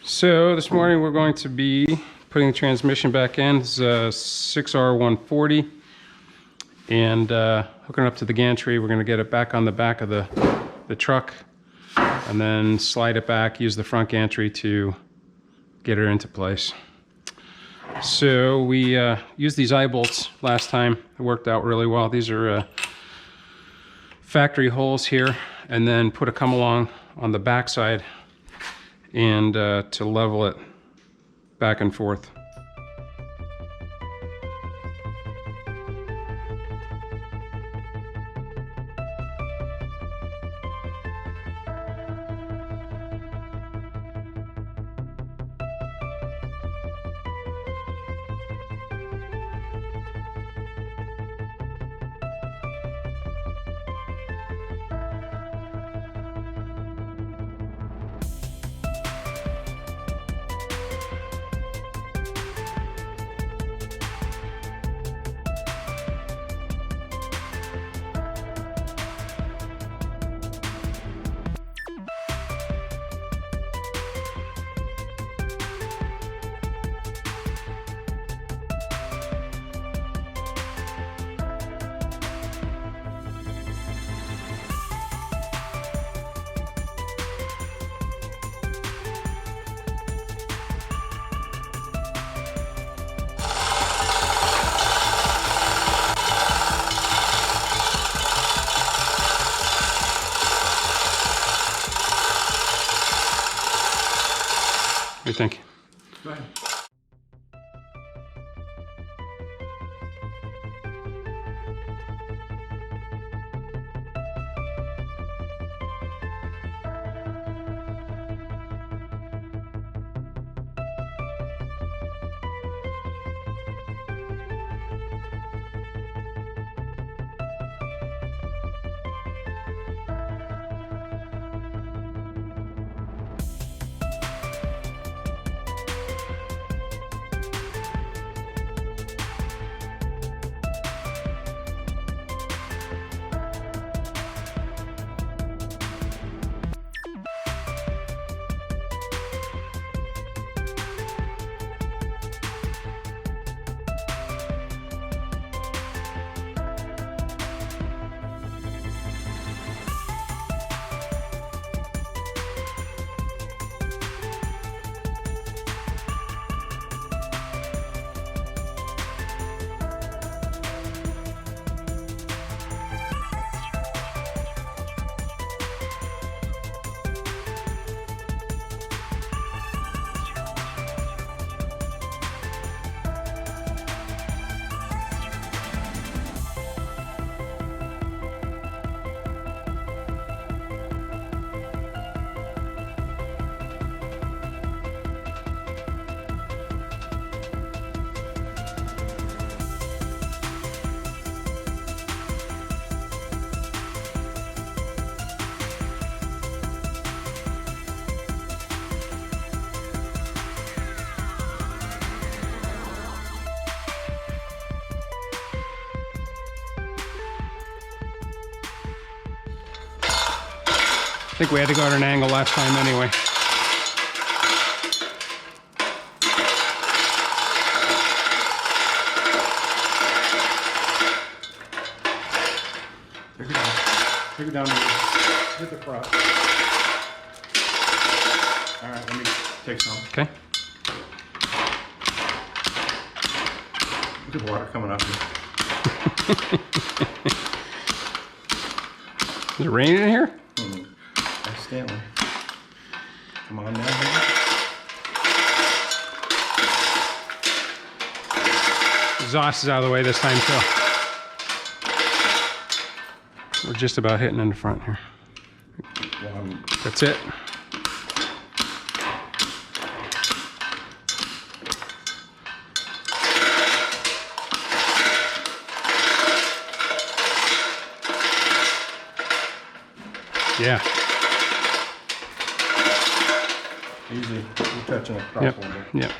So this morning we're going to be putting the transmission back in. It's a 6R140 and hooking it up to the gantry. We're going to get it back on the back of the truck and then slide it back, use the front gantry to get it into place. So we used these eye bolts last time. It worked out really well. These are factory holes here, and then put a come along on the back side and to level it back and forth. What do you think? Go ahead. I think we had to go at an angle last time anyway. Take it down. Take it down to hit the front. All right, let me take some. Okay. Look at the water coming up here. Is it raining in here? Accidentally. Come on now, baby. Exhaust is out of the way this time too. We're just about hitting in the front here. That's it. Yeah. Easy. You're touching it across a little bit. Yep.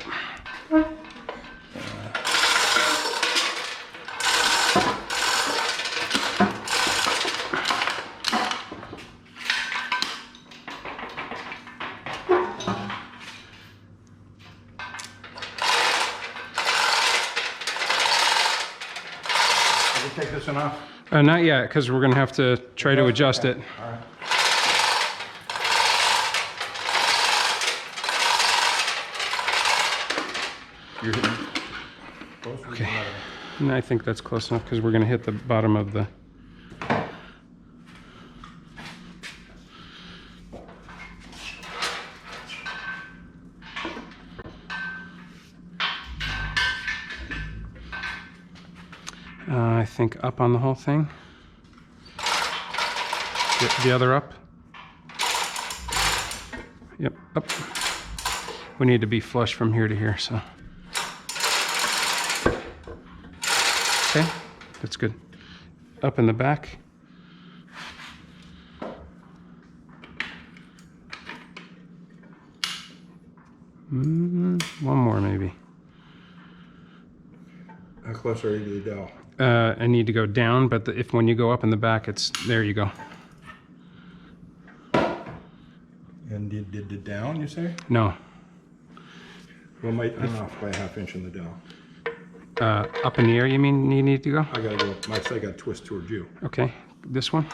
loosen off? Not yet, because we're going to have to try to adjust it. All right. You're hitting close. Okay. And I think that's close enough because we're going to hit the bottom of the... I think up on the whole thing. The other up. Yep, up. We need to be flush from here to here, so. Okay, that's good. Up in the back. One more maybe. How close are you to the dowel? I need to go down, but if when you go up in the back, it's, there you go. And did the down, you say? No. Well, might turn off by a ½ inch in the dowel. Up in the air, you mean you need to go? I gotta go, I gotta twist towards you. Okay, this one.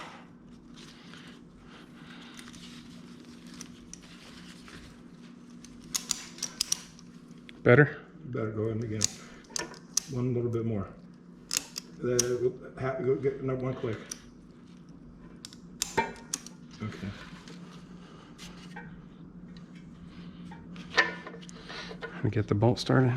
Better? Better go in again. One little bit more. Go get another one click. Okay. Get the bolt started.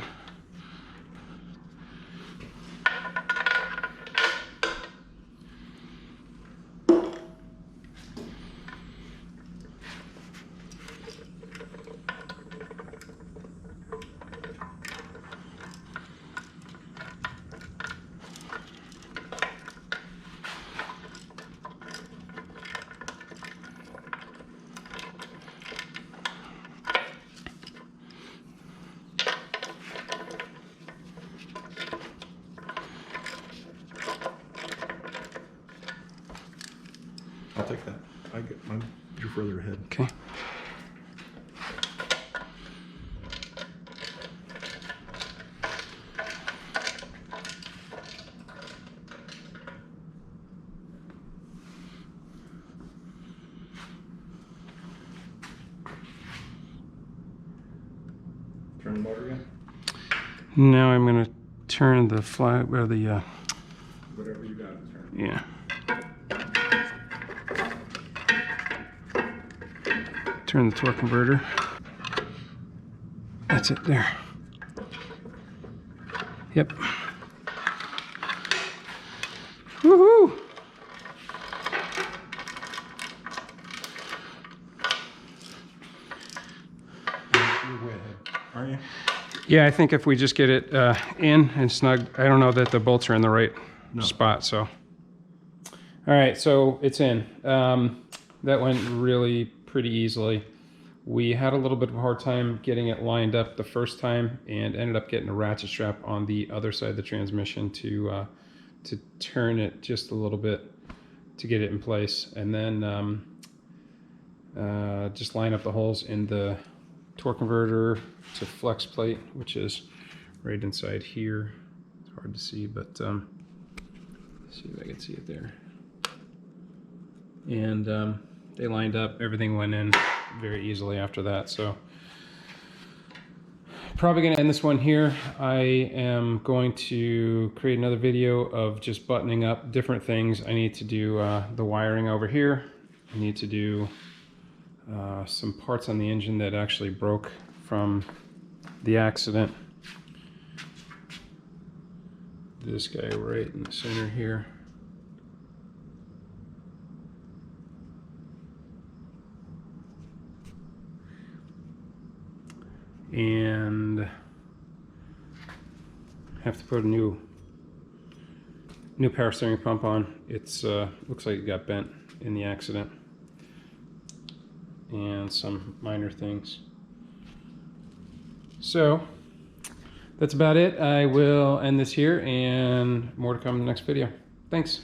I'll take that. I get mine. You're further ahead. Okay. Turn the motor again. Now I'm going to turn the flag, or the, Whatever you got to turn. yeah. Turn the torque converter. That's it there. Yep. Woohoo! You're way ahead, aren't you? Yeah, I think if we just get it in and snug, I don't know that the bolts are in the right spot, so. All right, so it's in. That went really pretty easily. We had a little bit of a hard time getting it lined up the first time and ended up getting a ratchet strap on the other side of the transmission to turn it just a little bit to get it in place. And then just line up the holes in the torque converter to flex plate, which is right inside here. It's hard to see, but let's see if I can see it there. And they lined up, everything went in very easily after that. So probably gonna end this one here. I am going to create another video of just buttoning up different things. I need to do the wiring over here. I need to do some parts on the engine that actually broke from the accident. This guy right in the center here. And have to put a new power steering pump on. It's looks like it got bent in the accident, and some minor things. So that's about it. I will end this here, and more to come in the next video. Thanks.